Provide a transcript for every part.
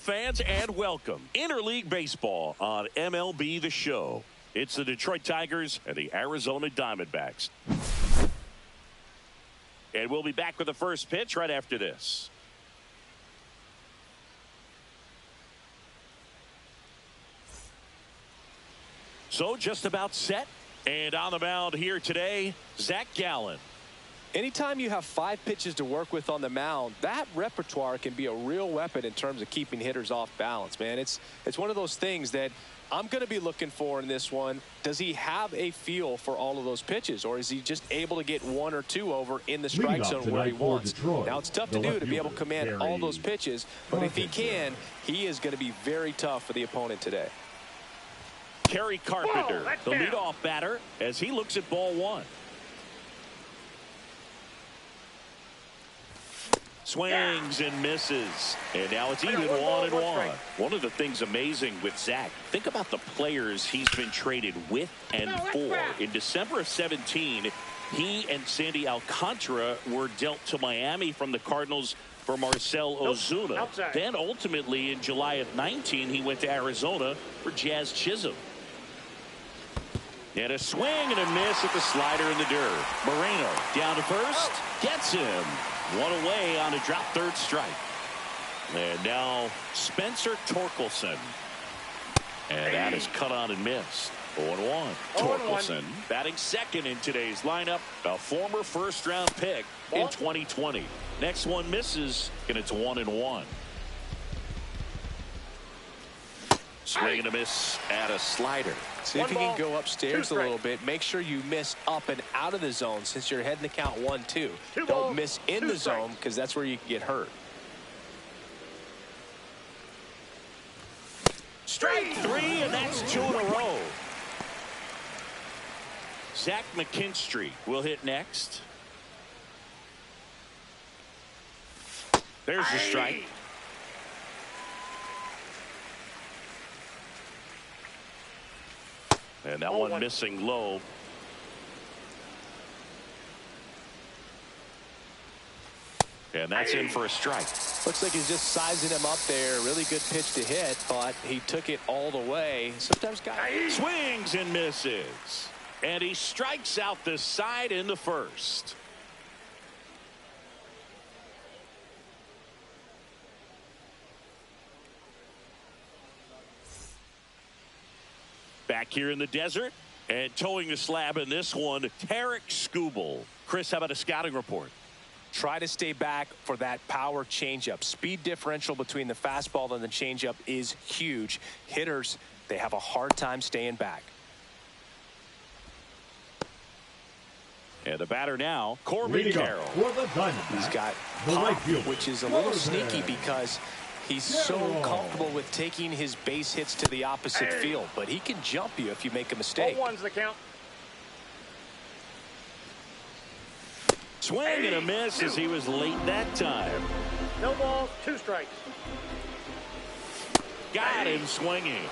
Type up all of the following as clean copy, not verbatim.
fans, and welcome. Interleague Baseball on MLB The Show. It's the Detroit Tigers and the Arizona Diamondbacks. And we'll be back with the first pitch right after this. So just about set. And on the mound here today, Zach Gallen. Anytime you have 5 pitches to work with on the mound, that repertoire can be a real weapon in terms of keeping hitters off balance, man. It's one of those things that I'm going to be looking for in this one. Does he have a feel for all of those pitches, or is he just able to get 1 or 2 over in the strike zone where he wants? Now, it's tough to do to be able to command all those pitches, but if he can, he is going to be very tough for the opponent today. Kerry Carpenter, the leadoff batter, as he looks at ball 1. Swings and misses. And now it's even 1-1. One of the things amazing with Zach, think about the players he's been traded with and for. In December of 17, he and Sandy Alcantara were dealt to Miami from the Cardinals for Marcell Ozuna. Then ultimately in July of 19, he went to Arizona for Jazz Chisholm. And a swing and a miss at the slider in the dirt. Moreno down to first. Gets him. 1 away on a drop third strike. And now Spencer Torkelson. And that is cut on and missed. 0-1. Torkelson batting second in today's lineup. A former first-round pick in 2020. Next one misses, and it's 1-1. Swing and a miss at a slider. See if you can go upstairs a little bit. Make sure you miss up and out of the zone since you're heading to count 1-2. Don't miss in the zone because that's where you can get hurt. Strike 3, and that's 2 in a row. Zach McKinstry will hit next. There's the strike. And that one missing low. And that's in for a strike. Looks like he's just sizing him up there. Really good pitch to hit, but he took it all the way. Sometimes guys swings and misses. And he strikes out the side in the first. Back here in the desert and towing the slab in this one, Tarik Skubal. Chris, how about a scouting report? Try to stay back for that power changeup. Speed differential between the fastball and the changeup is huge. Hitters, they have a hard time staying back. And the batter now, Corbin Carroll. He's got pop, which is a little sneaky because he's so comfortable with taking his base hits to the opposite field, but he can jump you if you make a mistake. 0-1's the count. Swing and a miss as he was late that time. No balls, 2 strikes. Got him swinging.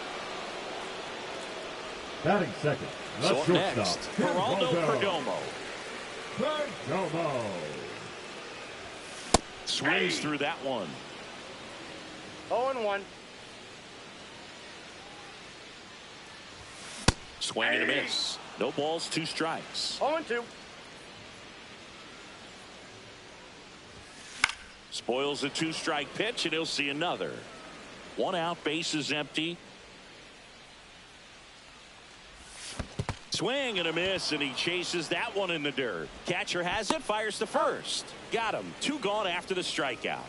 Batting second. So up next, Geraldo Perdomo. Swings through that one. 0-1. Swing and a miss. No balls, 2 strikes. 0-2. Spoils a 2-strike pitch, and he'll see another. 1 out, bases empty. Swing and a miss, and he chases that one in the dirt. Catcher has it, fires to first. Got him. 2 gone after the strikeout.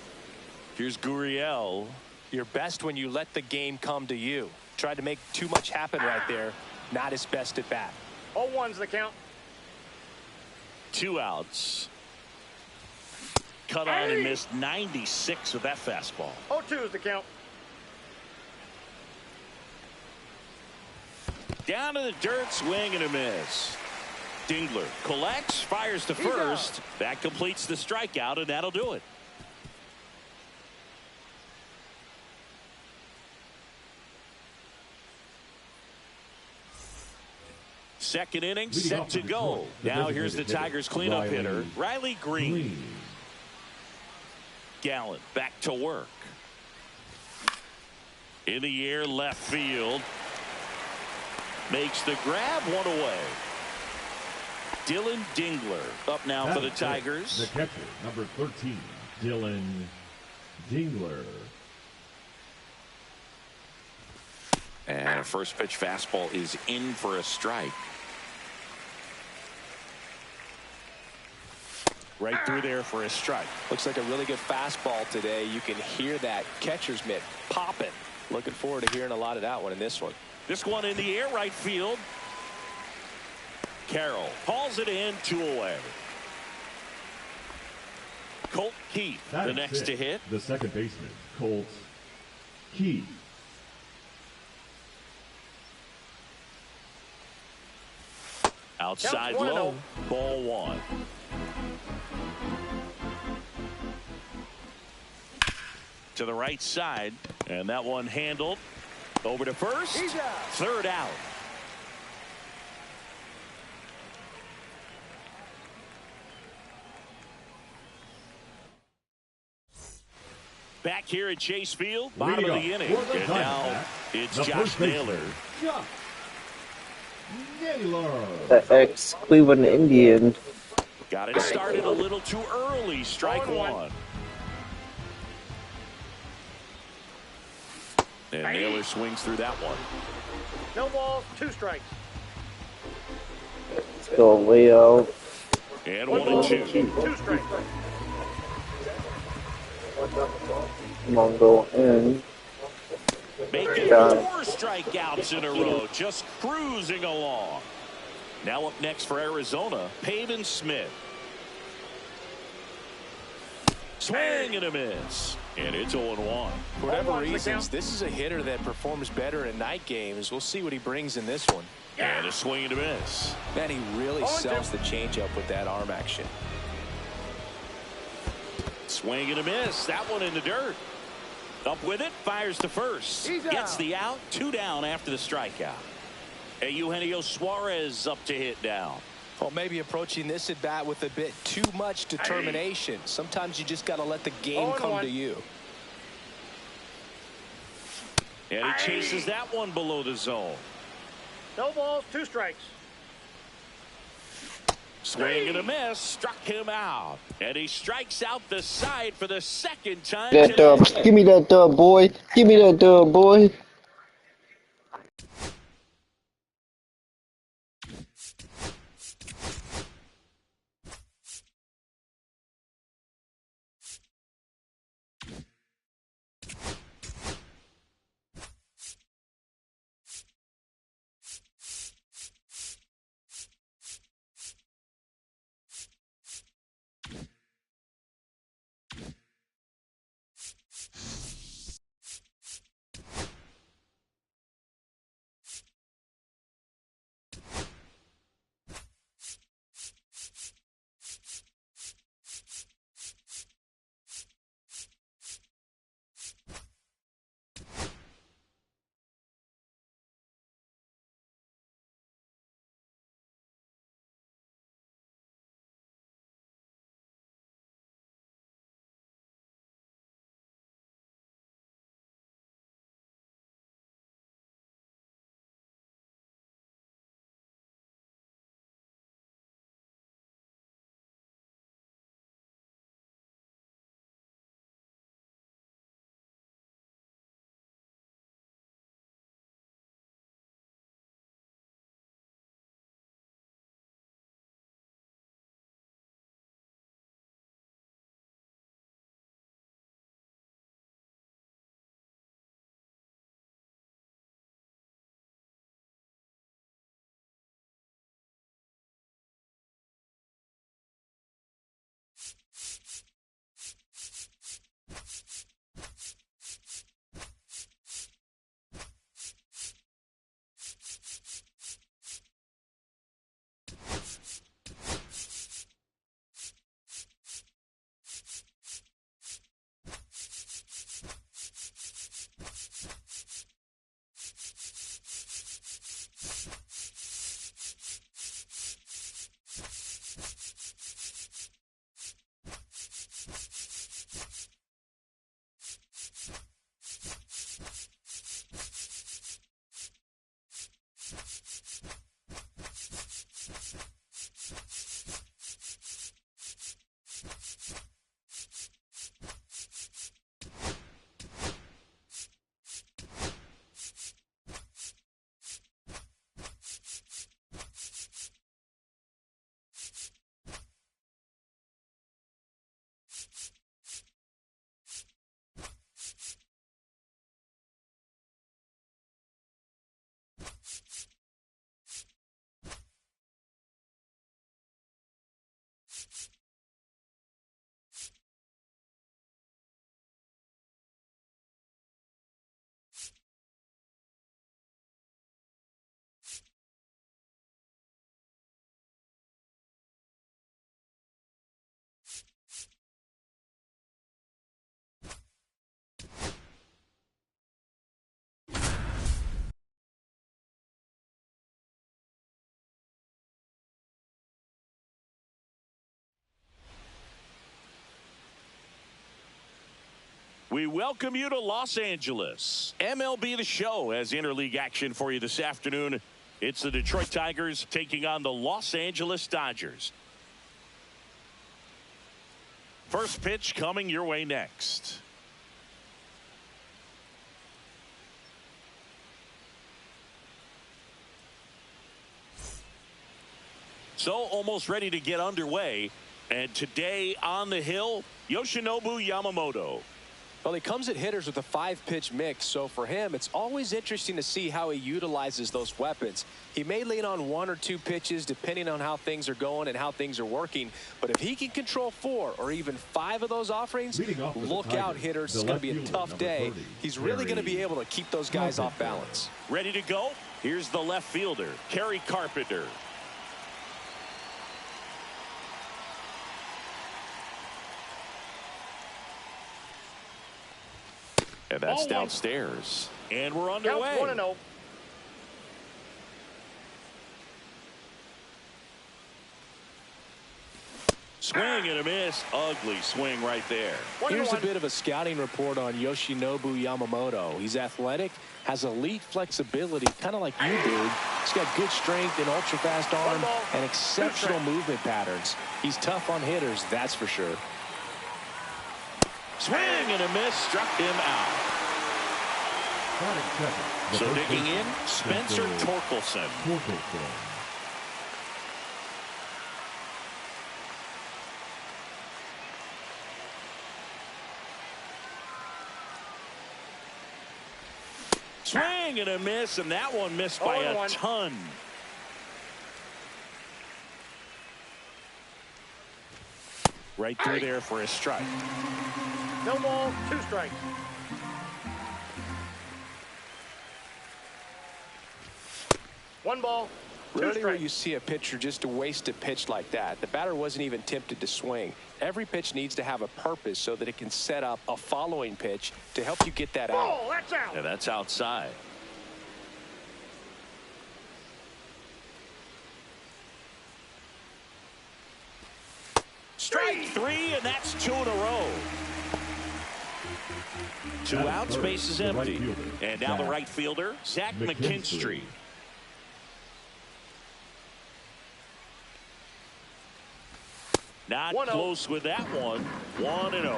Here's Gurriel. You're best when you let the game come to you. Tried to make too much happen right there. Not his best at bat. 0-1's the count. 2 outs. Cut on and missed 96 with that fastball. 0-2 is the count. Down to the dirt, swing and a miss. Dingler collects, fires to first. That completes the strikeout, and that'll do it. Second inning set to go. Now here's the Tigers cleanup hitter, Riley Green. Gallen back to work. In the air, left field. Makes the grab, one away. Dylan Dingler up now for the Tigers. The catcher, number 13, Dylan Dingler. And a first pitch fastball is in for a strike. Right through there for a strike. Looks like a really good fastball today. You can hear that catcher's mitt popping. Looking forward to hearing a lot of that one in this one. This one in the air, right field. Carroll hauls it in, 2 away. Colt Keith, the next to hit. The second baseman, Colt Keith. Outside low, ball 1. To the right side, and that one handled. Over to first. Third out. Back here at Chase Field, bottom of the inning. And now it's Josh Naylor. The ex-Cleveland Indian. Got it started a little too early. Strike 1. And Naylor swings through that one. No balls, 2 strikes. Let's go way out. And 1 and 2. 2 strikes. Come on, go in. Making 4 strikeouts in a row. Just cruising along. Now up next for Arizona, Pavin Smith. Swing and a miss. And it's 0-1. For whatever reasons, this is a hitter that performs better in night games. We'll see what he brings in this one. And a swing and a miss. Man, he really sells the changeup with that arm action. Swing and a miss. That one in the dirt. Up with it, fires to first. Gets the out, 2 down after the strikeout. And Eugenio Suarez up to hit now. Well, maybe approaching this at bat with a bit too much determination. Sometimes you just got to let the game come to you. And he chases that one below the zone. No balls, 2 strikes. Swing and a miss, struck him out. And he strikes out the side for the second time. That dub. Give me that dub, boy. Give me that dub, boy. We welcome you to Los Angeles. MLB The Show has interleague action for you this afternoon. It's the Detroit Tigers taking on the Los Angeles Dodgers. First pitch coming your way next. So almost ready to get underway. And today on the hill, Yoshinobu Yamamoto. Well, he comes at hitters with a 5-pitch mix, so for him, it's always interesting to see how he utilizes those weapons. He may lean on 1 or 2 pitches depending on how things are going and how things are working, but if he can control 4 or even 5 of those offerings, look out, hitters. It's going to be a tough day. He's really going to be able to keep those guys off balance. Ready to go? Here's the left fielder, Kerry Carpenter. And that's downstairs. And we're underway. Count 1-0. Swing and a miss. Ugly swing right there. Here's a bit of a scouting report on Yoshinobu Yamamoto. He's athletic, has elite flexibility, kind of like you do. He's got good strength and ultra-fast arm and exceptional movement patterns. He's tough on hitters, that's for sure. Swing and a miss, struck him out. So digging in, Spencer Torkelson. Swing and a miss, and that one missed by a ton. Right through there for a strike. No balls, 2 strikes. One ball, 2 Rarely will strikes. you see a pitcher just to waste a pitch like that. The batter wasn't even tempted to swing. Every pitch needs to have a purpose so that it can set up a following pitch to help you get that out. Oh, that's out. Yeah, that's outside. Strike 3, and that's 2 in a row. 2 outs, base is empty. And now the right fielder, Zach McKinstry. Not close with that one. 1-0.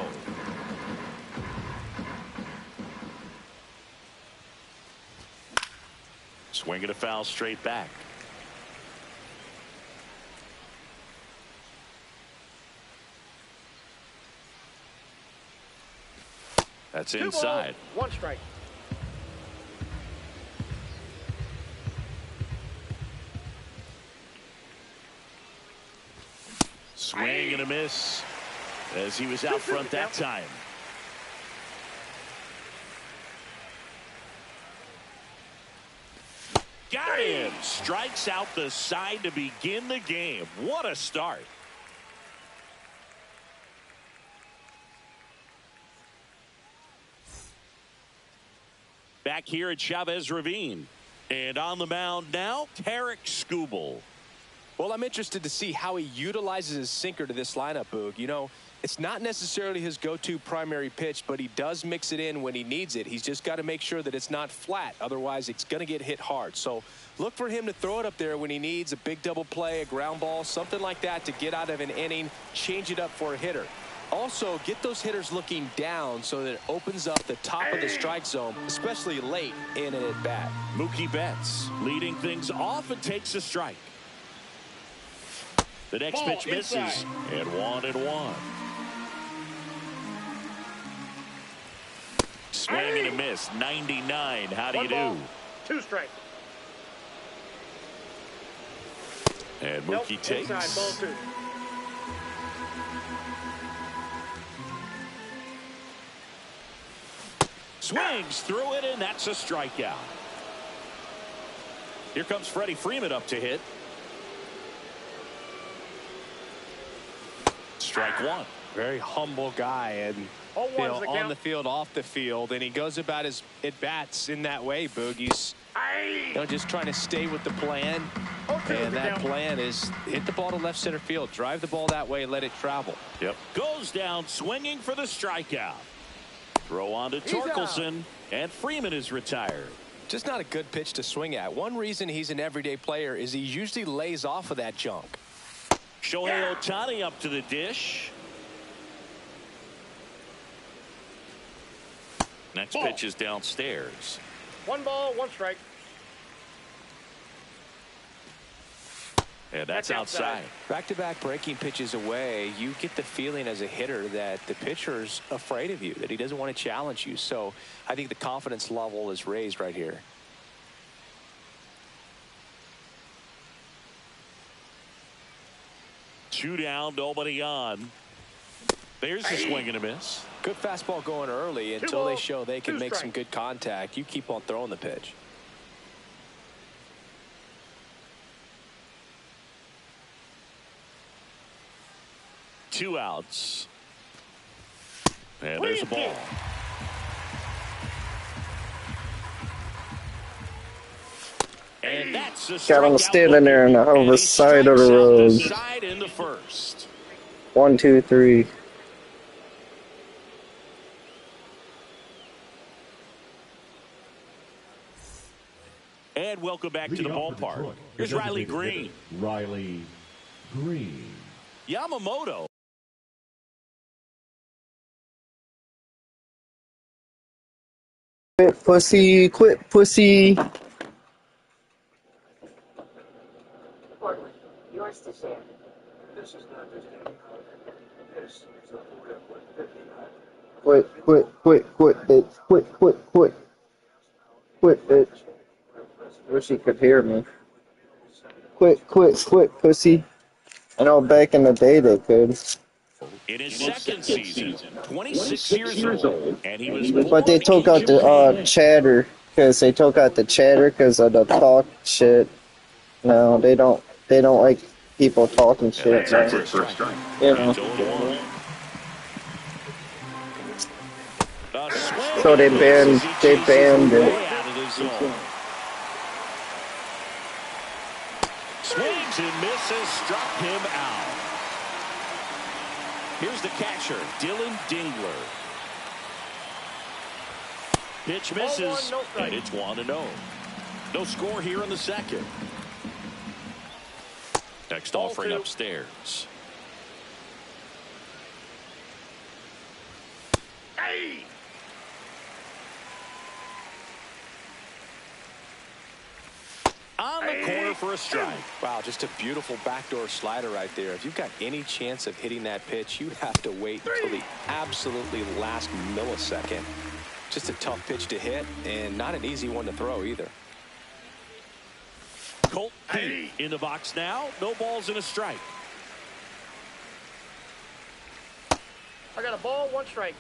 Swing and a foul straight back. That's inside. 2 balls, 1 strike. Swing and a miss as he was out front that time. Got him. Strikes out the side to begin the game. What a start. Back here at Chavez Ravine. And on the mound now, Tarik Skubal. Well, I'm interested to see how he utilizes his sinker to this lineup, Boog. You know, it's not necessarily his go-to primary pitch, but he does mix it in when he needs it. He's just got to make sure that it's not flat. Otherwise, it's going to get hit hard. So look for him to throw it up there when he needs a big double play, a ground ball, something like that to get out of an inning, change it up for a hitter. Also, get those hitters looking down so that it opens up the top of the strike zone, especially late in an at-bat. Mookie Betts leading things off and takes a strike. The next pitch misses, and 1-1. Swing and a miss, 99. How do you do? 2 strikes. And Mookie takes. Inside, ball 2. Swings through it, and that's a strikeout. Here comes Freddie Freeman up to hit. Strike 1. Very humble guy, and you know, on the field, off the field, and he goes about his at-bats in that way, Boogie's just trying to stay with the plan, and that plan is hit the ball to left center field, drive the ball that way, let it travel. Yep. Goes down swinging for the strikeout. Throw on to Torkelson, and Freeman is retired. Just not a good pitch to swing at. One reason he's an everyday player is he usually lays off of that junk. Shohei Ohtani up to the dish. Next pitch is downstairs. 1 ball, 1 strike. And that's outside. Back-to-back breaking pitches away, you get the feeling as a hitter that the pitcher's afraid of you, that he doesn't want to challenge you. So I think the confidence level is raised right here. Two down, nobody on. There's a swing and a miss. Good fastball going early until they show they can make some good contact. You keep on throwing the pitch. Two outs. And there's a ball. And that's a Got him strikeout. standing there on the And he side of the strikes out road. the side in the first. 1, 2, 3. And welcome back to the Leading off for ballpark. Detroit, Here's the Riley designated Green. hitter, Riley Green. Yamamoto. Quit pussy, quit pussy. Yours to share. Quit, bitch. Quit, bitch. Wish he could hear me. Quit, pussy. I know back in the day they could. In his second season, 26 years old, and he was But they took out the chatter, because they took out the chatter because of the talk shit. No, they don't like people talking shit. Man. You know. So they banned it. Swings and misses, struck him out. Here's the catcher, Dylan Dingler. Pitch misses, and it's 1-0. No score here in the second. Next offering upstairs. Hey! On the corner for a strike. Wow, just a beautiful backdoor slider right there. If you've got any chance of hitting that pitch, you have to wait until the absolutely last millisecond. Just a tough pitch to hit, and not an easy one to throw either. Colt P in the box now. No balls and a strike. I got a ball, 1 strike.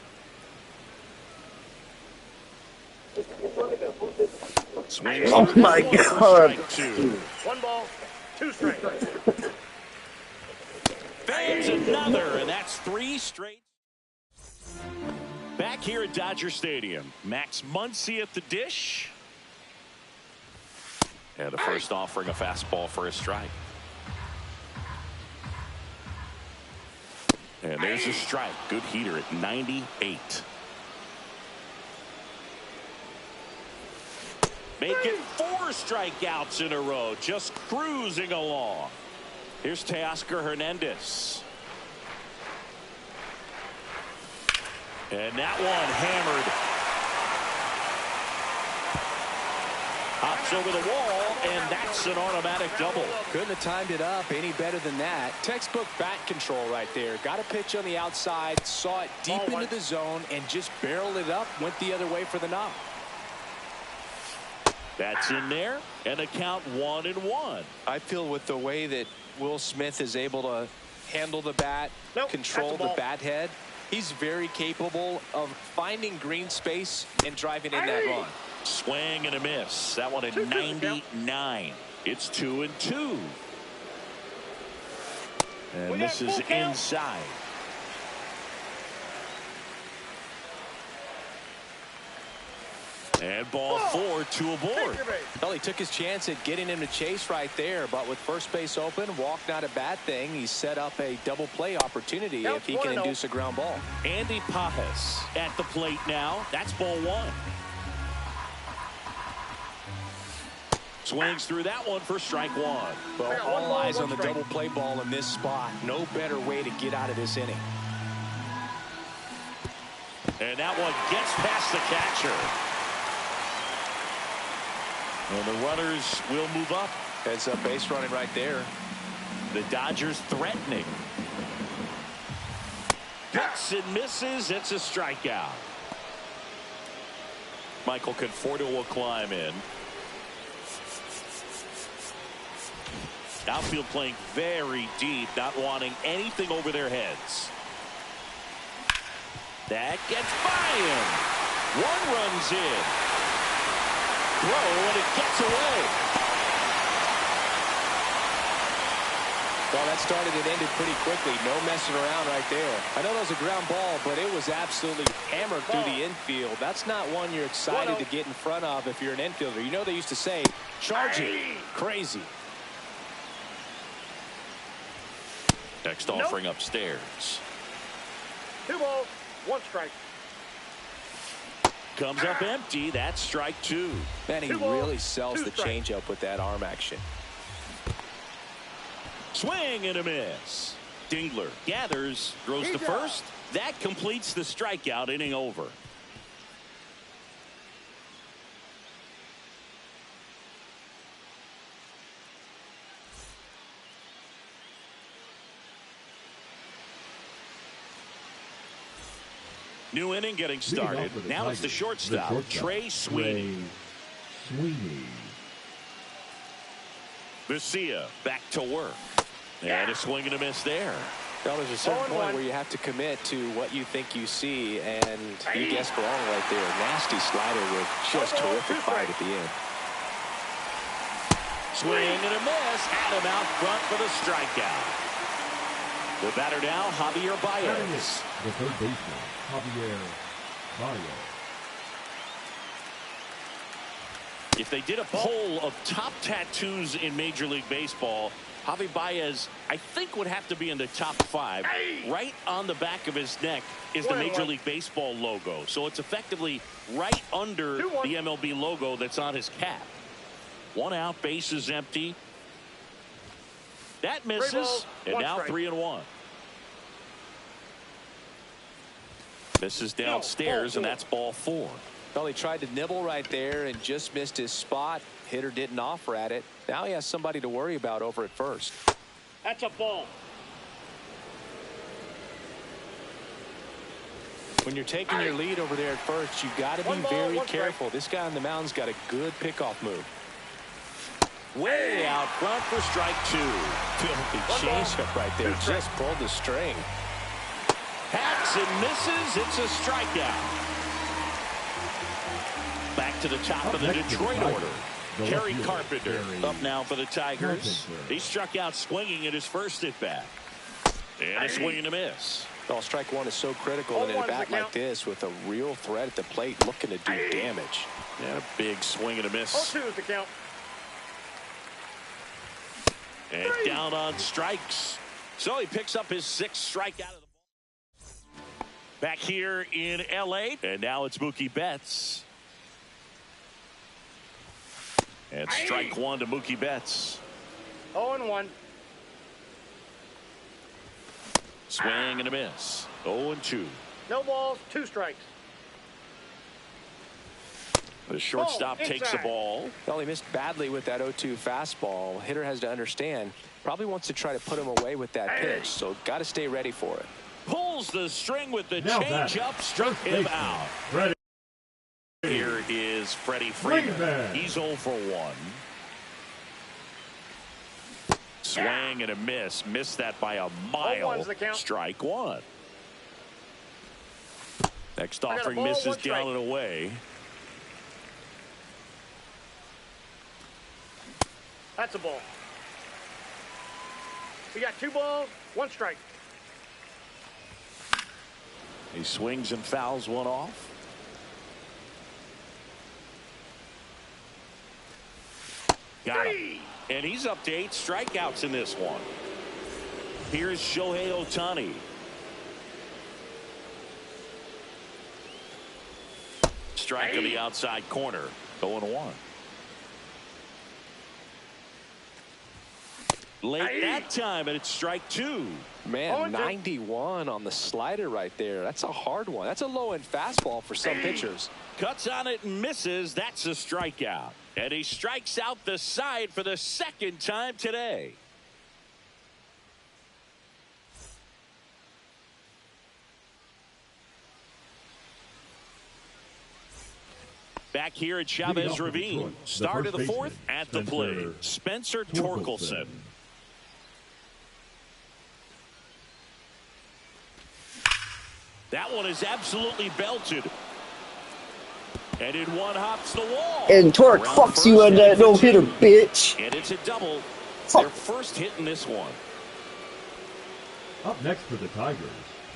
Swings. Oh my God. 1 ball, 2 strikes. Fans another, and that's 3 straight. Back here at Dodger Stadium, Max Muncy at the dish. And the first offering a fastball for a strike. And there's a strike. Good heater at 98. Making 4 strikeouts in a row, just cruising along. Here's Teoscar Hernandez. And that one hammered. Hops over the wall, and that's an automatic double. Couldn't have timed it up any better than that. Textbook bat control right there. Got a pitch on the outside, saw it deep into the zone, and just barreled it up, went the other way for the knock. That's in there, and a count 1-1. I feel with the way that Will Smith is able to handle the bat, control the bat head, he's very capable of finding green space and driving in that run. Swing and a miss. That one at 99. It's 2-2. And this is inside. And ball 4, 2 aboard. Well, he took his chance at getting him to chase right there, but with first base open, walk not a bad thing. He set up a double play opportunity if he can induce a ground ball. Andy Pages at the plate now. That's ball 1. Swings through that one for strike 1. Well, all eyes on the double play ball in this spot. No better way to get out of this inning. And that one gets past the catcher. And the runners will move up. Heads up base running right there. The Dodgers threatening. Hits and misses. It's a strikeout. Michael Conforto will climb in. Outfield playing very deep, not wanting anything over their heads. That gets by him. 1 run's in. Throw, and it gets away. Well, that started and ended pretty quickly. No messing around right there. I know that was a ground ball, but it was absolutely hammered through the infield. That's not one you're excited to get in front of if you're an infielder. You know they used to say, charge it. Crazy. Next offering upstairs. 2 balls, 1 strike. Comes up empty. That's strike 2. Man, he really sells the changeup with that arm action. Swing and a miss. Dingler gathers, throws to first. That completes the strikeout. Inning over. New inning getting started. Now it's the shortstop, Trey Sweeney. Lucia back to work. And a swing and a miss there. Well, there's a certain point where you have to commit to what you think you see, and you guessed wrong right there. Nasty slider with just terrific bite at the end. Swing and a miss. Adam out front for the strikeout. The batter now, Javier Baez. The third baseman, Javier Baez. If they did a poll of top tattoos in Major League Baseball, Javi Baez, I think, would have to be in the top 5. Right on the back of his neck is the Major League Baseball logo. So it's effectively right under the MLB logo that's on his cap. 1 out, base is empty. That misses, and now 3-1. This is downstairs, and that's ball 4. Well, he tried to nibble right there and just missed his spot. Hitter didn't offer at it. Now he has somebody to worry about over at first. That's a ball. When you're taking your lead over there at first, you've got to be very careful. This guy on the mound's got a good pickoff move. Way out front for strike 2. Filthy changeup right there. Just pulled the string. Hacks and misses. It's a strikeout. Back to the top of the Detroit order. Kerry Carpenter up now for the Tigers. He struck out swinging at his first at bat. And a swing and a miss. Well, strike 1 is so critical in a bat like this with a real threat at the plate looking to do damage. And a big swing and a miss. 0-2 is the count. And down on strikes. So he picks up his 6th strikeout of the ball. Back here in L.A. And now it's Mookie Betts. And strike 1 to Mookie Betts. 0-1. Swing and a miss. 0-2. No balls, 2 strikes. The shortstop takes the ball. Well, he missed badly with that 0-2 fastball. Hitter has to understand. Probably wants to try to put him away with that pitch. So got to stay ready for it. Pulls the string with the changeup. Struck him out. Freddie. Here is Freddie Freeman. He's 0 for 1. Swing and a miss. Missed that by a mile. Strike 1. Next offering misses down and away. That's a ball. We got 2 balls, 1 strike. He swings and fouls one off. Got him. And he's up to 8 strikeouts in this one. Here's Shohei Ohtani. Strike on the outside corner. 0-1. Late that time, and it's strike 2. Man, 91 on the slider right there. That's a hard one. That's a low-end fastball for some pitchers. Cuts on it and misses. That's a strikeout. And he strikes out the side for the second time today. Back here at Chavez Ravine. Start of the 4th at the plate. Spencer Torkelson. That one is absolutely belted. And in one hops the wall. And Torque fucks you on that no-hitter, bitch. And it's a double. Fuck. Their first hit in this one. Up next for the Tigers,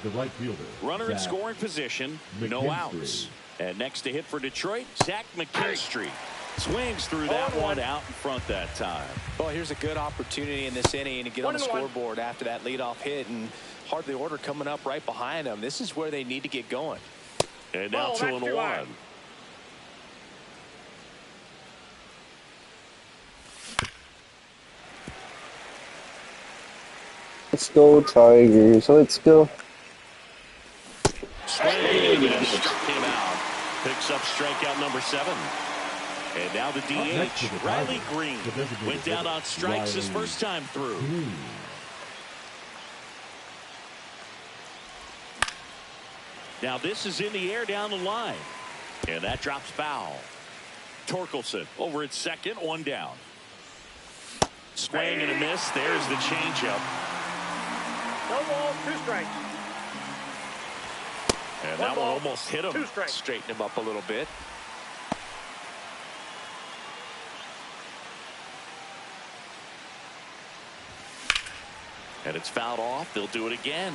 the right fielder. Runner in Zach scoring position, no McKinstry. outs. And next to hit for Detroit, Zach McKinstry. Swings through that one out in front that time. Well, here's a good opportunity in this inning to get on the scoreboard after that leadoff hit, and hardly order coming up right behind them. This is where they need to get going. And now 2-1. Let's go, Tigers. Let's go. Swing and struck him out. Picks up strikeout number 7. And now the DH, Riley Green, went down on strikes his first time through. Now this is in the air down the line. And that drops foul. Torkelson over at second, 1 down. Swing and a miss. There's the changeup. No balls, 2 strikes. And that one almost hit him. 2 strikes. Straighten him up a little bit. And it's fouled off. They'll do it again.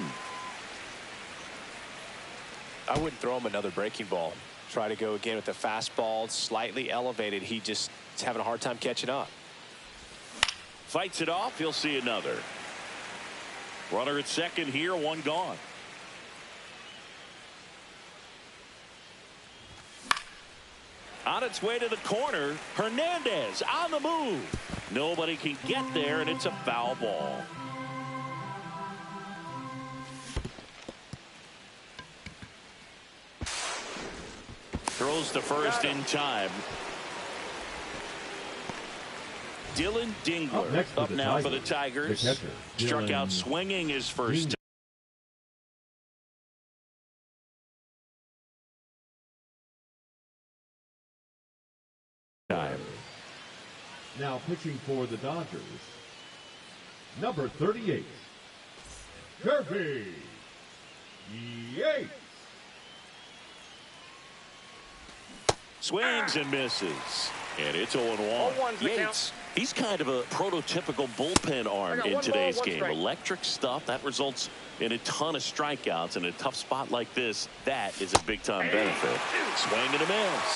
I wouldn't throw him another breaking ball. Try to go again with the fastball, slightly elevated. He just is having a hard time catching up. Fights it off. He'll see another. Runner at second here, 1 gone. On its way to the corner, Hernandez on the move. Nobody can get there, and it's a foul ball. Throws to first in time. Dylan Dingler up now for the Tigers. Struck out swinging his first time. Now pitching for the Dodgers, number 38, Kirby Yates. Swings and misses. And it's 0-1. Yates, he's kind of a prototypical bullpen arm in today's game. Electric stuff that results in a ton of strikeouts. In a tough spot like this, that is a big-time benefit. Swing and a miss.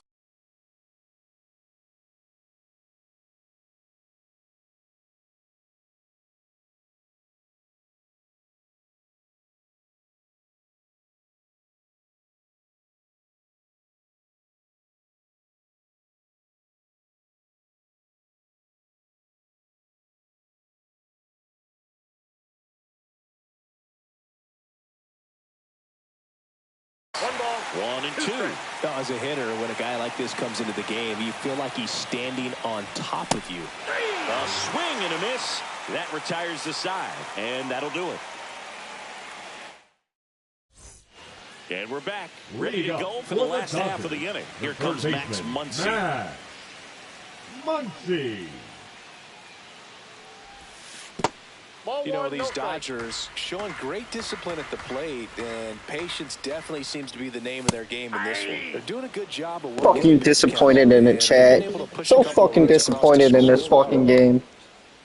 One ball. 1 and 2. Now, as a hitter, when a guy like this comes into the game, you feel like he's standing on top of you. A swing and a miss. That retires the side, and that'll do it. And we're back, ready to go for the last half of the inning. Here comes Max Muncy. Max Muncy. Ball You know, one, these no strike. Dodgers showing great discipline at the plate, and patience definitely seems to be the name of their game in this one. They're doing a good job of working. Fucking disappointed in it, chat. So fucking disappointed in this fucking game.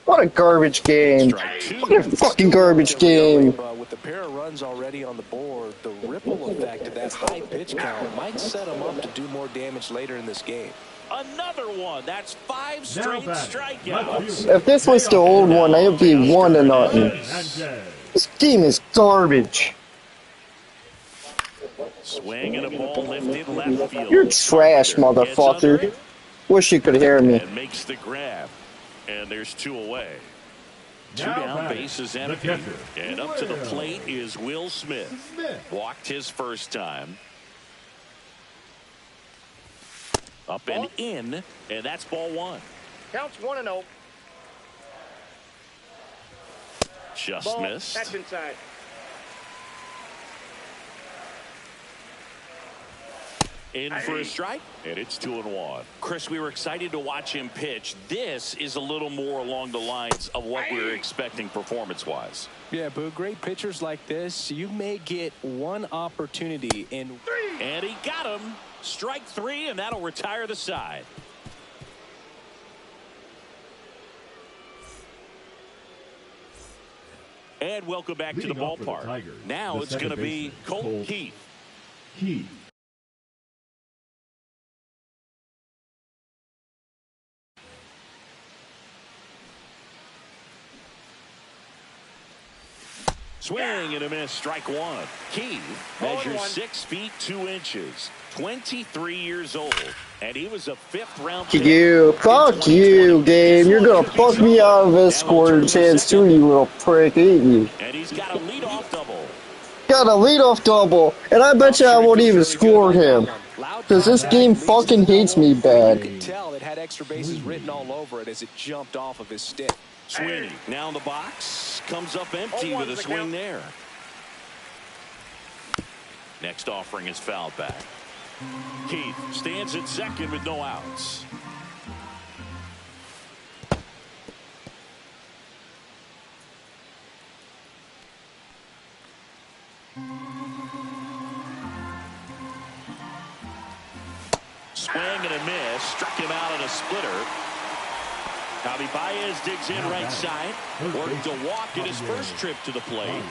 What a garbage game. What a fucking garbage game. With the pair of runs already on the board, the ripple effect of that high pitch count might set them up to do more damage later in this game. Another one. That's 5 straight strikeouts. If this was the old one, it would be 1-0. This game is garbage. Swing and a ball lifted left field. You're trash, motherfucker. Wish you could hear me. And makes the grab. And there's 2 away. 2 down, bases empty. And up to the plate is Will Smith. Walked his first time. Up and in, and that's ball 1. Counts 1-0. Just Ball. missed. That's inside. In for a strike, and it's 2-1. Chris, we were excited to watch him pitch. This is a little more along the lines of what we were expecting performance-wise. Yeah, Boo, great pitchers like this, you may get one opportunity in. And he got him. Strike 3, and that'll retire the side. And welcome back to the ballpark. Now it's going to be Colt Keith. Swing and a miss, strike 1. Keith measures 6 feet 2 inches, 23 years old, and he was a 5th-round pick. Fuck you, game. You're gonna fuck me out of a scoring chance too, you little prick, ain't you? And he's got a leadoff double. Got a leadoff double, and I bet you I won't even score him. Because this game fucking hates me You bad. could tell it had extra bases written all over it as it jumped off of his stick. Sweeney now in the box, comes up empty with a swing there. Next offering is fouled back. Keith stands at second with no outs. Swing and a miss, struck him out on a splitter. Javi Baez digs in right side. Worked a walk in his first trip to the plate.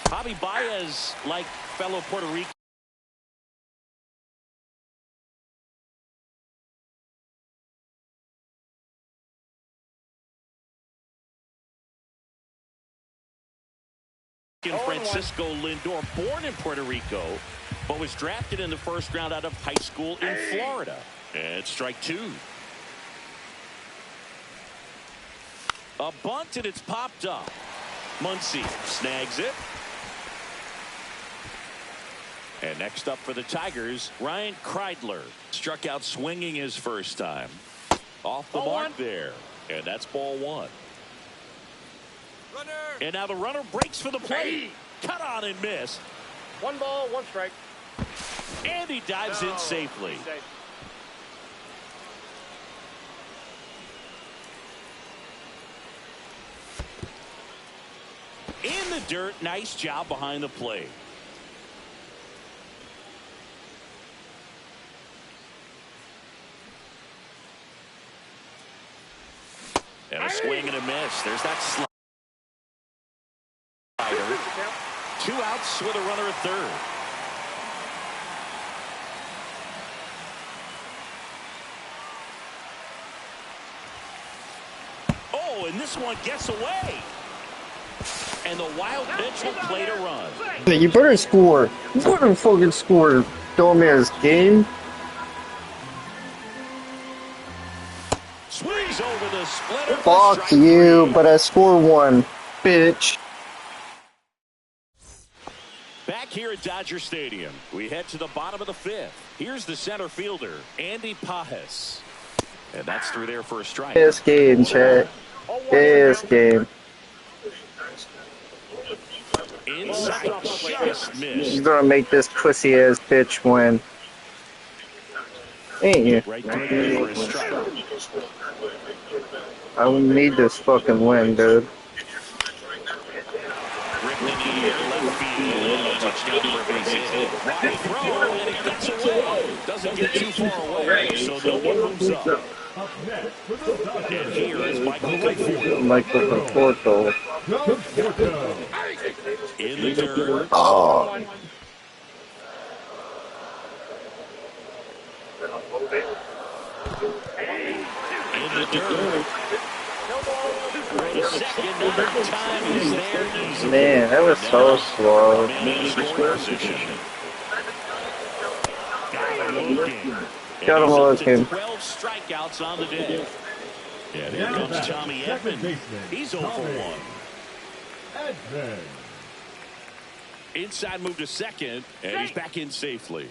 Javi Baez, like fellow Puerto Rican Francisco Lindor, born in Puerto Rico, but was drafted in the first round out of high school in Florida. And strike 2. A bunt, and it's popped up. Muncy snags it. And next up for the Tigers, Ryan Kreidler. Struck out swinging his first time. Off the mark there. And that's ball 1. And now the runner breaks for the plate. Cut on and miss. 1 ball, 1 strike. And he dives in safely. In the dirt, nice job behind the plate. And a swing and a miss. There's that slider. 2 outs with a runner at third. Oh, and this one gets away. And the Wild pitch will play to run. Hey, you better score. You better fucking score, dumbass game. Swings over the splitter. Fuck you, but I score 1, bitch. Back here at Dodger Stadium, we head to the bottom of the 5th. Here's the center fielder, Andy Pages. And that's through there for a strike. This game, chat. This game. Inside, just missed. You're gonna make this pussy ass bitch win. Ain't you? Right through there for a strike. I don't need this fucking win, dude. Ripped in the air, left field. Touchdown for a base hit. Wide throw, and it gets away. Doesn't get too far away, so no one moves up. And here is Michael Conforto. Michael Conforto. In the dirt. Oh. In the dirt. The second time is there easily. Man, that was so slow. Man in scoring position. Got him looking. Got him looking. 12 strikeouts on the day. And here comes Tommy Edman. He's 0 for 1. Edman. Inside move to second, and he's back in safely.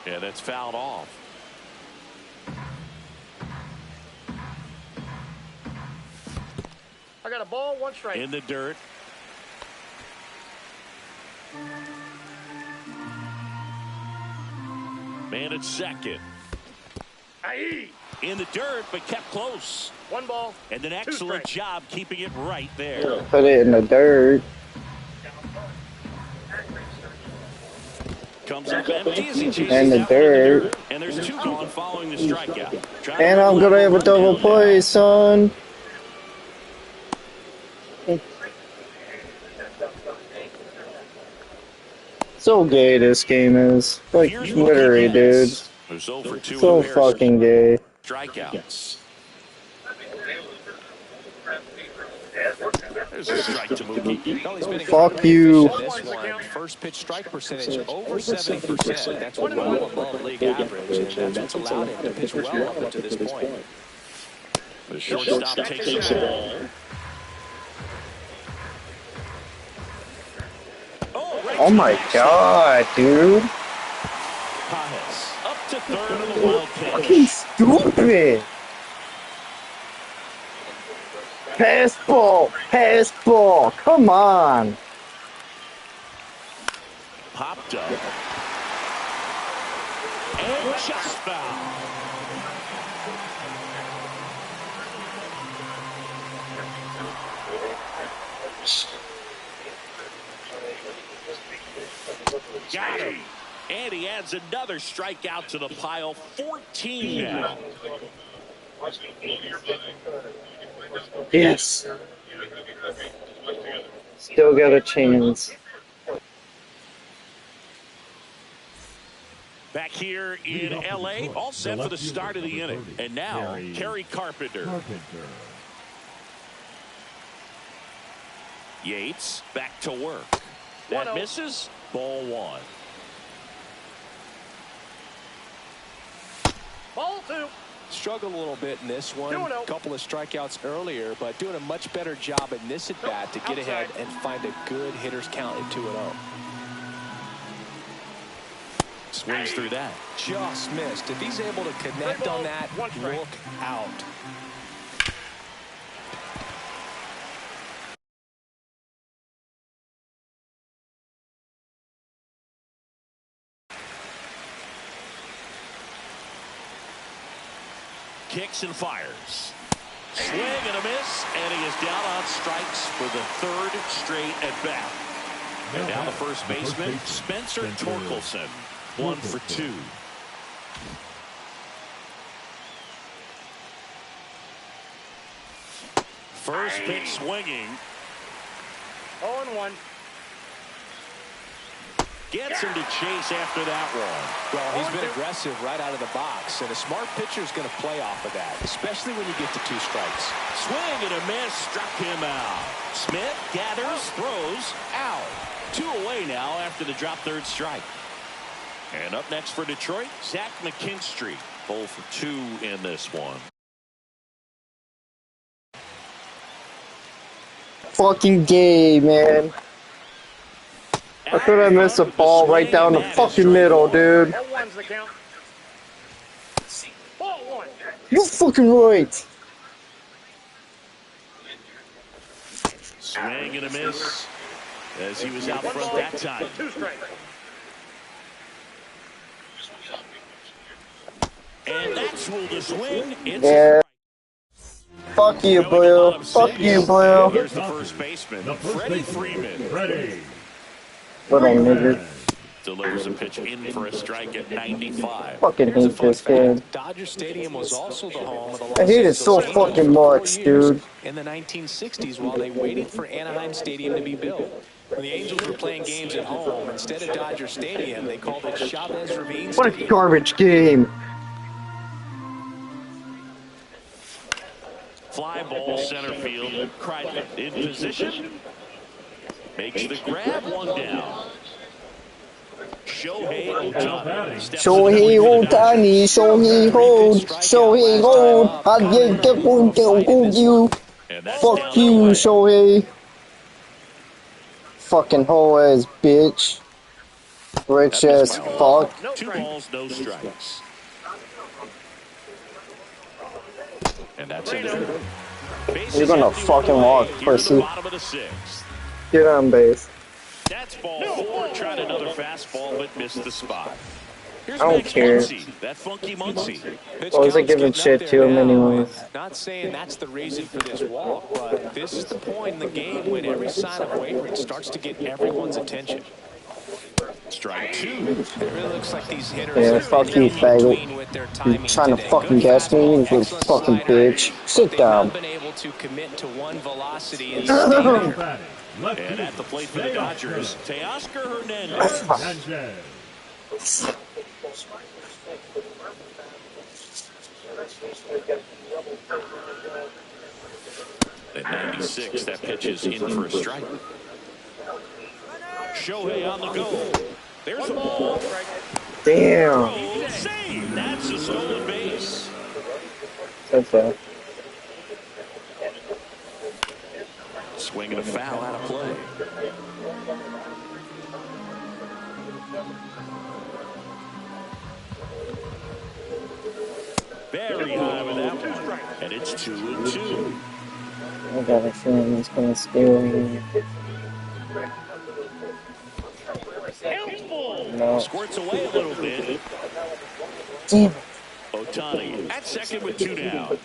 And that's fouled off. I got a ball, 1 strike. In the dirt. Man at second. Aye. In the dirt, but kept close. 1 ball. And an 2 excellent strikes. job keeping it right there. Put it in the dirt. Comes up empty as he chases And the that one in dirt. And there's 2 gone following the strikeout. Trying And to I'm gonna have a double down play, now. son. So gay this game is. Like, Here's what literally, he dude. gets. There's 0 for 2 So in the Bears. fucking gay. Strikeouts. There's a strike to Mookie. Well, he's been Fuck you. This one, first pitch strike percentage over 70%. That's well above league average, and that's what's allowed him to pitch well up until this point. The shortstop takes the ball. Oh my god, dude. Pajes up to third of the wild Fucking pitch. stupid. Pass ball. Come on. Popped up. And just foul. Got him. And he adds another strikeout to the pile. 14 now. Yes. Still got a chance. Back here in L.A., all set for the start of the inning. And now, Kerry Carpenter. Yates back to work. That misses. Ball 1. Ball 2. Struggled a little bit in this one. 2-0. A couple of strikeouts earlier, but doing a much better job in this at bat to get ahead and find a good hitter's count at 2-0. Swings through that. Just missed. If he's able to connect on that, look out. Kicks and fires. Swing and a miss, and he is down on strikes for the 3rd straight at bat. And now the first baseman, Spencer Torkelson, 1 for 2. First pitch swinging. 0-1. Gets him to chase after that one. Well, he's been aggressive right out of the box, and a smart pitcher is going to play off of that, especially when you get to 2 strikes. Swing and a miss, struck him out. Smith gathers, throws, out. 2 away now after the drop 3rd strike. And up next for Detroit, Zach McKinstry, 0 for 2 in this one. Fucking gay, man. How could I miss a ball right down the fucking middle, dude? 0-1's the count. Ball 1. You fucking right. Swing and a miss as he was out 1 front ball, that time. 2 strikes. And that's ruled a swing. It's Yeah. a Fuck you, strike. Blue. Fuck you, Blue. Here's the first baseman, Freddie Freeman. Freddie. Little nigga. delivers a pitch in for a strike at 95. Fucking Here's a hate fun this game. fact. Dodger Stadium was also the home of the I Los hate it so Angeles Angels fucking for 4 much, years dude. in the 1960s while they waited for Anaheim Stadium to be built. When the Angels were playing games at home, instead of Dodger Stadium, they called it Chavez Ravine What a Stadium. garbage game. Fly ball center field. Kreidman in position. Makes the grab, one down. Shohei Ohtani. Shohei Ohtani, Shohei hold, Shohei hold. I get the one to you. Fuck you, Shohei. Fucking whole ass bitch. Rich as fuck. 2 balls, no strikes. And that's in there. You're gonna fucking walk, pussy. Get on base. That's ball 4. Tried another fastball, but missed the spot. Here's I don't Max care. Muncy, that funky Muncy. What was I giving shit to him anyways? Not saying that's the reason for this walk, but this is the point in the game when every sign of wavering starts to get everyone's attention. Strike 2. It really looks like these hitters Yeah, fuck you, faggot. with their You timing trying to today. fucking Good gas me, you fastball, little excellent fucking slider, bitch. Sit but down. they've not been able to commit to one velocity and stay there. And at the plate for the Dodgers, Teoscar Hernandez. At 96, that pitch is in for a strike. Shohei on the go. There's a ball. Damn. Oh, save. That's a stolen base. That's that. Swing and a foul out of play. Very high with that one. And it's 2-2. I got a feeling he's gonna steal me. No. Squirts away a little bit. Damn. Ohtani at second with 2 down.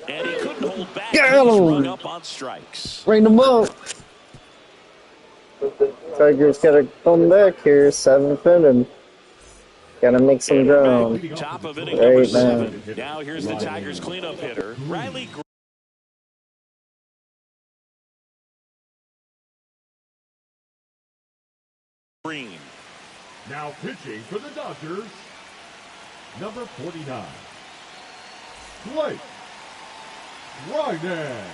And he couldn't hold back. He's rung up on strikes. Bring them up. Tigers gotta come back here, 7th inning. Gotta make some ground. Top of inning number Right 7. Now here's the Tigers cleanup hitter, Riley Green. Now pitching for the Dodgers, number 49, Blake Treinen.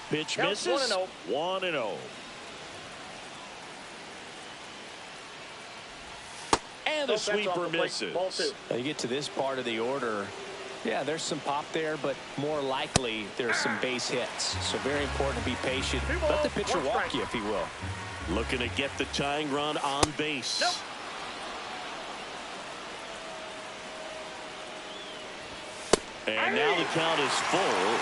Pitch misses. 1-0. And the sweeper misses. Now you get to this part of the order. Yeah, there's some pop there, but more likely there's some base hits. So very important to be patient. Let the pitcher walk you, if he will. Looking to get the tying run on base. And now the count is full.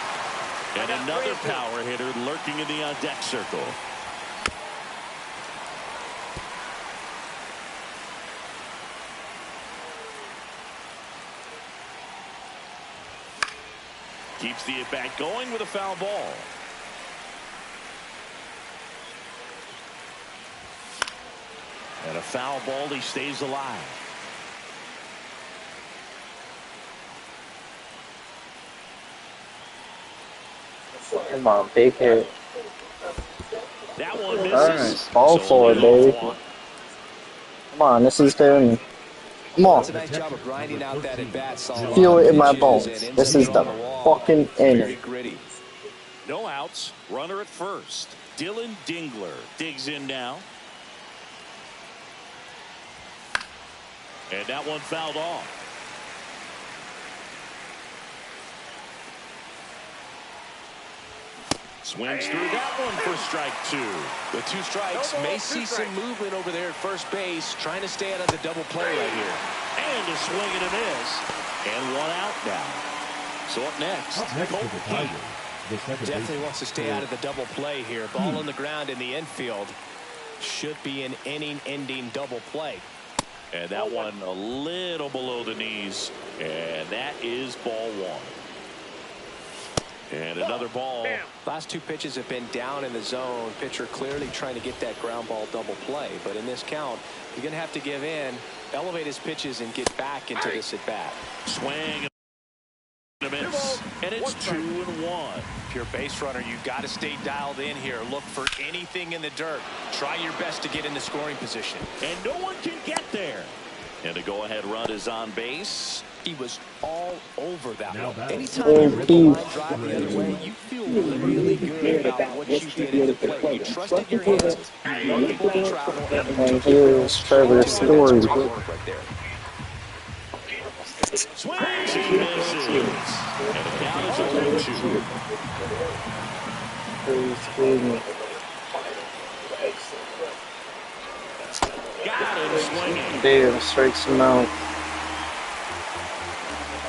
And another power hitter lurking in the on-deck circle. Keeps the at-bat going with a foul ball. And a foul ball, he stays alive. Come on, big hit. That one misses. Alright, ball forward, baby. Come on, this is the. Come on. It's a nice job of grinding out that at-bat. Feel it in my bones. This is the fucking Very inning. gritty. No outs. Runner at first. Dylan Dingler digs in now. And that one fouled off. Swings through that one for strike 2. With 2 strikes, may see some movement over there at first base, trying to stay out of the double play right here. And a swing and a miss. And 1 out now. So up next, Next to the Tigers, the second Definitely baseman. wants to stay out of the double play here. Ball on the ground in the infield. Should be an inning-ending double play. And that one a little below the knees. And that is ball 1. And another ball. Last two pitches have been down in the zone. Pitcher clearly trying to get that ground ball double play. But in this count, you're going to have to give in, elevate his pitches, and get back into this at bat. Swing. And it's 2-1. If you're a base runner, you've got to stay dialed in here. Look for anything in the dirt. Try your best to get in the scoring position. And no one can get there. And a go-ahead run is on base. He was all over that one. back. Anytime you rip a line drive the other way, you feel really good about what you did at the plate. You trusted your hands, you let the ball travel, and you took Here's Trevor's story. right there. Swings and misses. And the count is 0-2. Got him swinging. Damn, strikes him out.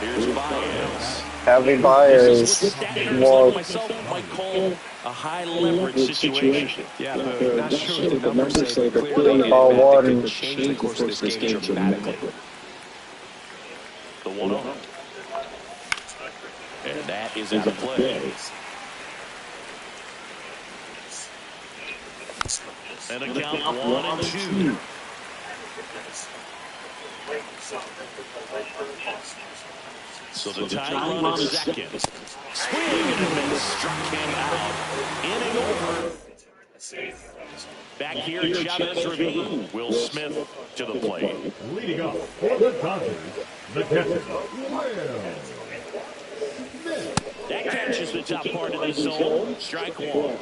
Here's Baez. Javi This is Baez what staters like walked. myself might call a high leverage situation. Yeah, but not sure what the numbers say, but clearly Ball it one. could change the course of this game dramatically. The 1-0. And that is out of play. And a count 1-2. So the tie run is second. Swing and a miss. Struck him out. Inning over. Back here at Chavez Ravine. Will Smith to the plate. Leading off for the Dodgers, the catcher, Will. That catches the top part of the zone. Strike one.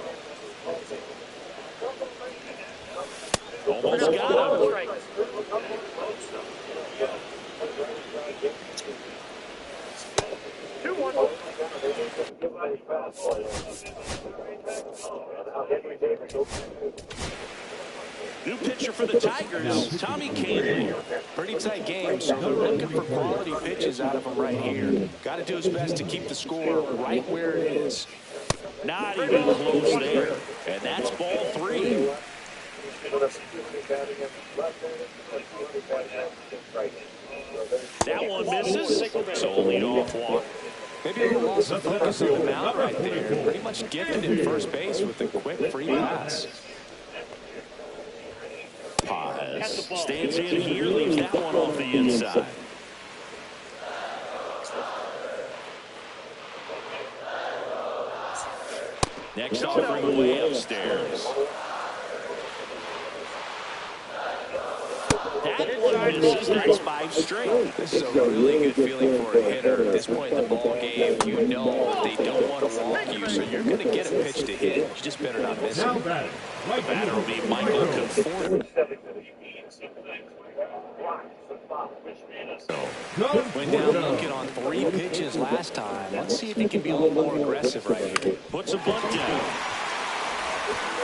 Almost got him. New pitcher for the Tigers, Tommy Kahnle. Pretty tight game, so they're looking for quality pitches out of him right here. Got to do his best to keep the score right where it is. Not even close there. And that's ball 3. That one misses. So lead off walk. Maybe a little loss of focus on the mound right there. Pretty much gifted at first base with a quick free pass. Paz stands in here, leaves that one off the inside. Next offering way upstairs. That one misses. That's 5 straight. This is a really good feeling for a hitter. At this point in the ball game, you know they don't want to walk you, so you're going to get a pitch to hit. You just better not miss it. Now batting, The batter will be Michael Conforto. Went down looking on 3 pitches last time. Let's see if he can be a little more aggressive right here. Puts a bunt down.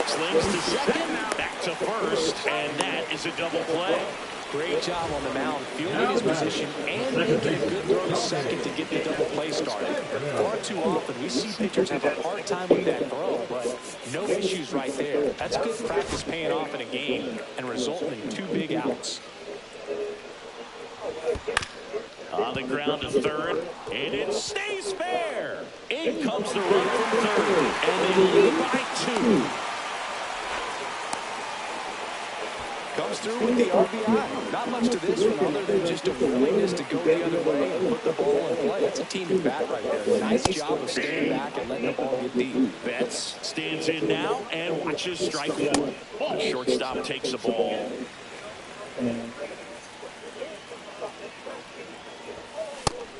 Slings to second, back to first, and that is a double play. Great job on the mound, fielding his position and making a good throw to second to get the double play started. Far too often we see pitchers have a hard time with that throw, but no issues right there. That's good practice paying off in a game and resulting in 2 big outs. On the ground to third, and it stays fair. In comes the run from third, and they lead by 2. Comes through with the RBI. Not much to this one other than just a willingness to go the other way and put the ball in play. That's a team at bat right there. Nice job of staying back and letting the ball get deep. Betts stands in now and watches strike 1. Shortstop takes the ball.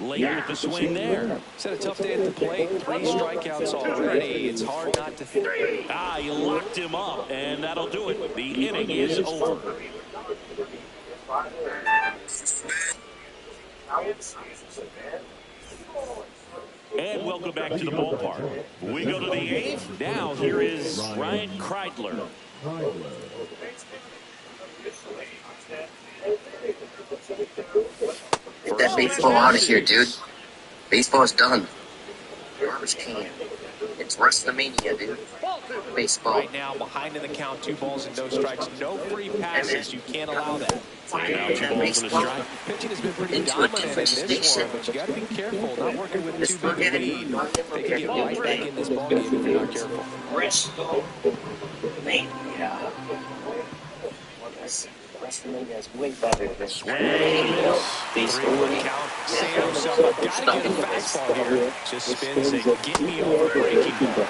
Late with the swing there. He's had a tough day at the plate. 3 strikeouts already. It's hard not to think. You locked him up, and that'll do it. The inning is over. And welcome back to the ballpark. We go to the 8th. Now here is Ryan Kreidler. Get that baseball out of here, dude. Baseball's done. Garbage can. It's WrestleMania, dude. Baseball. Right now, behind in the count, 2 balls and no strikes. No free passes. You can't allow that. Now 2 balls and a strike. Pitching has been pretty Into a dominant in different this station. one, but you got to be careful, not working with This too big a forget it. lead. They can get right back in this ballgame if you're not careful. WrestleMania. WrestleMania is way better than Swing and a miss. 3-1 count. Saying himself, I've got to get a fastball here. Just spins a get me over breaking ball.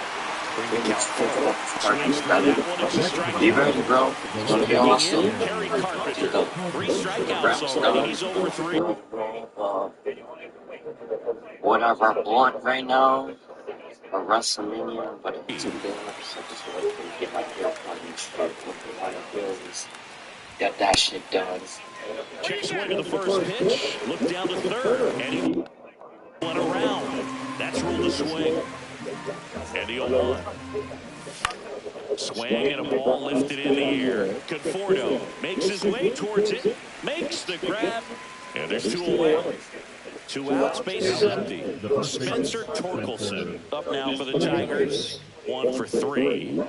Bring the count forward. Swings through that one. It's a strike. You ready, bro? It's gonna be awesome. Kerry Carpenter. 3 strikeouts already. He's over 3. Whatever I want right now, a WrestleMania, but it's too big. So just wait till you get my earphones and my abilities. Get that shit done. Check swing of the first pitch. Look down to third. And he went around. That's ruled a swing. And the 0-1. Swing and a ball lifted in the air. Conforto makes his way towards it. Makes the grab. And there's 2 away. 2 outs, bases empty. Spencer Torkelson up now for the Tigers. 1 for 3.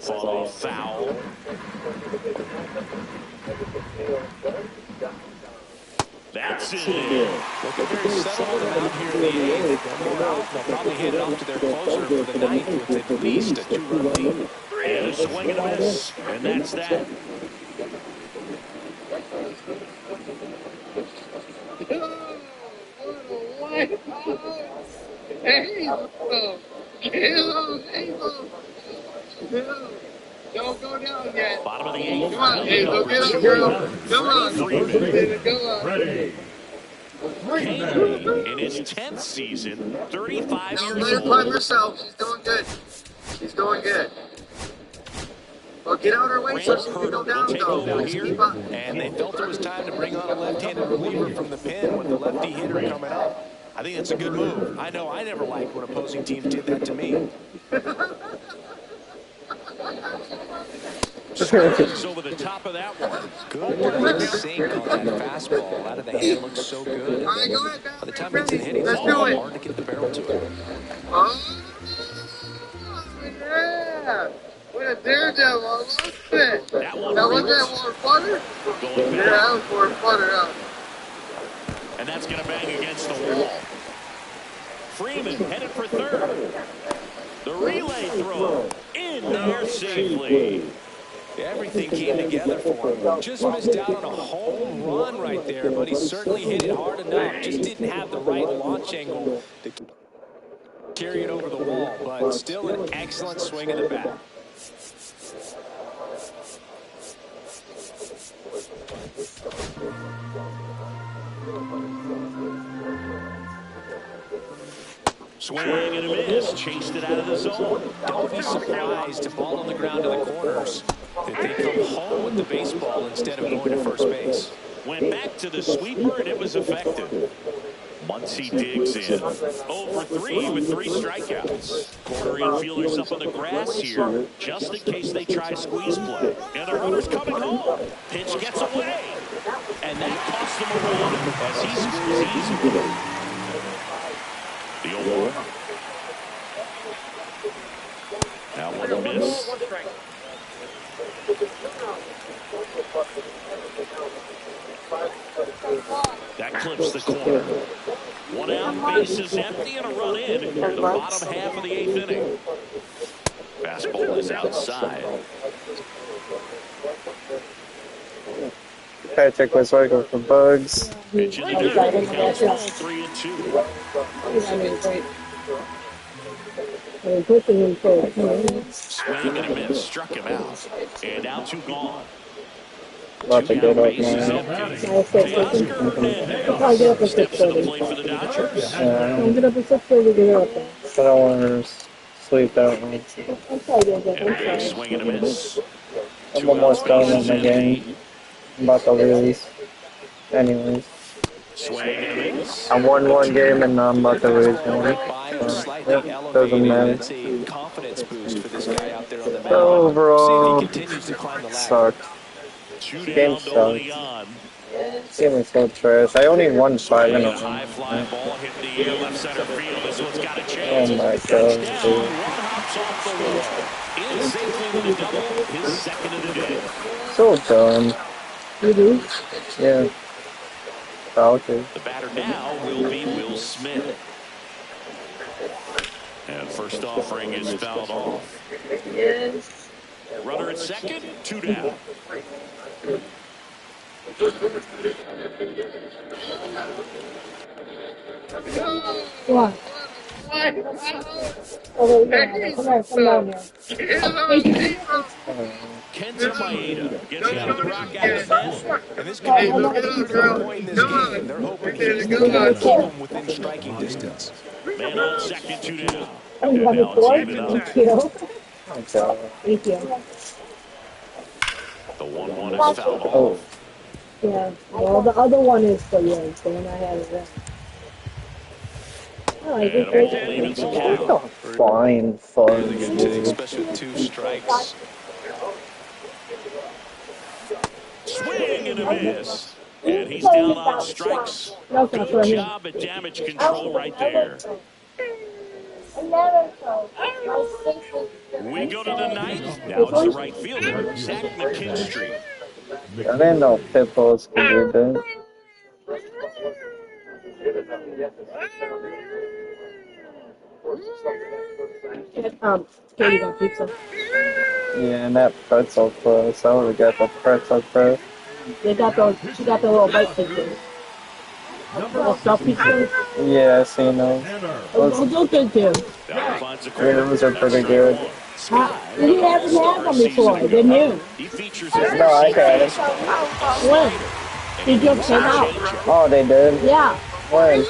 Ball foul. That's it. Looking very settled out here in the 8th. They'll probably hand it off to their closer for the 9th with at least a 2-run lead. And a swing and a miss. And that's that. Don't go down yet. Bottom of the 8th. Come on, Hazel, get up, girl. Come on. Freeman. Come on. Ready. Haley, in his 10th season, 35 Now years let her climb old. herself. She's doing good. She's doing good. Well, get out of her way so she can go down, though. Just keep up. And they felt it was time to bring on a left-handed reliever from the pen with the lefty hitter coming up. I think that's a good move. I know I never liked when opposing teams did that to me. Swings over the top of that one. Good sink on that fastball. Out of the hand looks so good. All right, go ahead, By the Batman. time it's in hitting, it's Let's do it. hard to get the barrel to it. Oh, yeah. What a daredevil. I love it. That one Now, was rings. that more butter? Going Yeah, back. that was more butter out. And that's going to bang against the wall. Freeman headed for third. The relay throw in there safely. Everything came together for him. Just missed out on a home run right there, but he certainly hit it hard enough. Just didn't have the right launch angle to carry it over the wall, but still an excellent swing in the bat. Swing and a miss. Chased it out of the zone. Don't be surprised to ball on the ground in the corners that they come home with the baseball instead of going to first base. Went back to the sweeper, and it was effective. Muncy digs in. 0 for 3 with 3 strikeouts. Corner infielders up on the grass here, just in case they try squeeze play. And the runner's coming home. Pitch gets away. And that costs him a run as he scores easily. The 0-1. Now 1 miss. That clips the corner. 1 out, base is empty, and a run in here the bottom half of the 8th inning. Fastball is outside. Patrick was working for bugs. Pitch in the dirt. Counts ball 3-2. Swing and a miss. Struck him out. And now 2 gone. About to 2 get down, up bases now. empty. Teoscar Hernandez steps to the plate for the Dodgers. I don't want her to sleep that one. And a big swing and a miss. I'm 2 almost outs, done bases with my empty. game. I'm about to lose. Anyways, Swing and a miss. I won one game and now I'm about to lose one. Yep, doesn't matter. That's a confidence boost for this guy out there on the mound. So overall, See if he continues to climb the ladder. sucked. 2 Game down, sucks. nobody on. Game was so trash. I only won 5 in a A high row. fly ball hit the air left center field. This one's got a Oh chance. my god, Touchdown, dude. one hop drops off the wall. In safely with a double, his second of the day. So dumb. You do? Yeah. Falcon. The batter now will be Will Smith. And first offering is fouled off. Yes. Runner at second, 2 down. What? Oh, wait, come down here. Kenta Maeda gets out of the rock out of net. And this could be a point in this game. They're hoping to keep them within striking distance. Man on second, 2 down. Oh, And you have now a it's board? even up. Thank you. Okay. Thank you. The 1-1 is fouled off. Oh. Yeah. Well, the other one is the one I had it there. Oh, I And think a there's ball evens the What count. the flying fun, Really good inning, dude. especially with 2 strikes. Swing and a miss. And he's down on strikes. No, it's not for Good him. job at damage control right there. We go to the ninth. Now it's the right fielder, Zach McKinstry. I didn't know pit bulls could do that. Katie got pizza. Yeah, and that pretzel crust. I would've got the pretzel crust. She got the little bite pizza. Little stuffed pizza. Yeah, I seen those. Those are good too. Down finds a Yeah, those are pretty good. You haven't had them before, didn't you? He features his No, I had it. When? They just came out. Oh, they did? Yeah. When?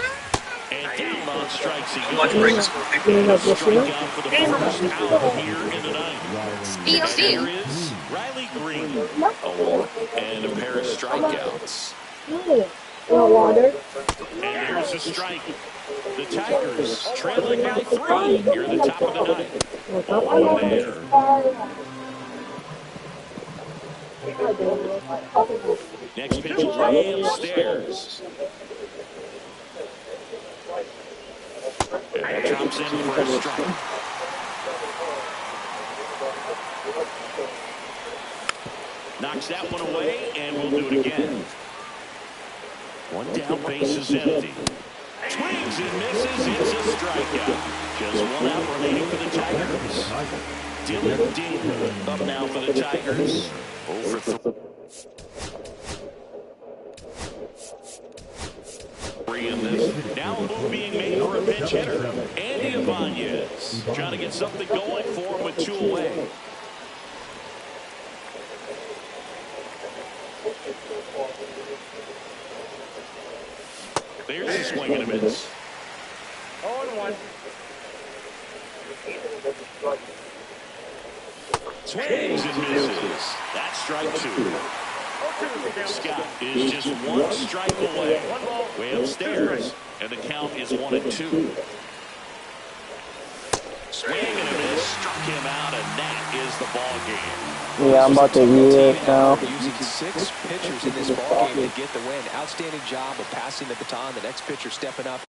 and down on strikes. He Watch goes. breaks. Doing it this year? Strikeout for the first out here in the ninth. And here is Riley Green and a pair of strikeouts. Want water? And there's a strike. The Tigers trailing by 3 here in the top of the ninth. Oh, there. Next pitch way upstairs. And it drops in for a strike. Knocks that one away, and we'll do it again. One down, base is empty. Swings and misses. It's a strikeout. Just one out remaining for the Tigers. Dylan Dean up now for the Tigers. 0 for 3 in this. Now a move being made for a pinch hitter. Andy Ibanez trying to get something going for him with 2 away. There's a swing and a miss. 0-1. Swings and misses. That's strike 2. Scott is just 1 strike away. Way upstairs, and the count is 1-2. Swing and a miss, struck him out, and that is the ball game. Yeah, I'm about to eat it now. Using 6 pitchers in this ballgame to get the win. Outstanding job of passing the baton. The next pitcher stepping up.